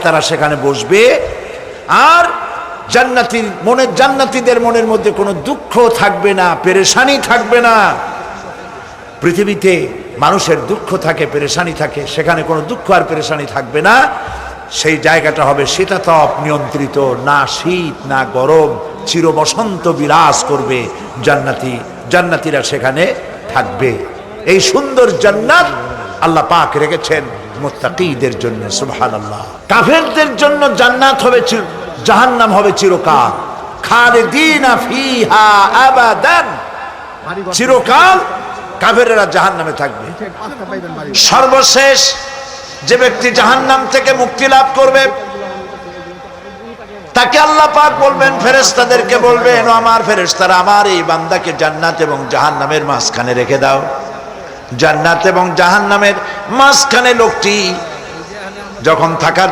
তারা সেখানে বসবে। আর জান্নাতীদের মনের মধ্যে কোনো দুঃখ থাকবে না, পেরেশানি থাকবে না। পৃথিবীতে মানুষের দুঃখ থাকে, পেরেশানি থাকে, সেখানে কোনো দুঃখ আর পেরেশানি থাকবে না। সেই জায়গাটা হবে শীতাতপ নিয়ন্ত্রিত, না শীত না গরম, চির বসন্ত বিরাজ করবে। জান্নাতীরা সেখানে থাকবে। এই সুন্দর জান্নাত আল্লাহ পাক রেখেছেন মুত্তাকীদের জন্য। সুবহানাল্লাহ। কাফেরদের জন্য জান্নাত হবে, জাহান্নাম হবে চিরকাল। খালিদিনা ফিহা আবাদান, চিরকাল কাফেররা জাহান্নামে থাকবে। সর্বশেষ যে ব্যক্তি জাহান্নাম থেকে মুক্তি লাভ করবে তাকে আল্লাহ পাক বলবেন, ফেরেশতাদেরকে বলবেন, ও আমার ফেরেশতারা, আমার এই বান্দাকে জান্নাত এবং জাহান্নামের মাঝখানে রেখে দাও। জান্নাত এবং জাহান্নামের মাঝখানে লোকটি যখন থাকার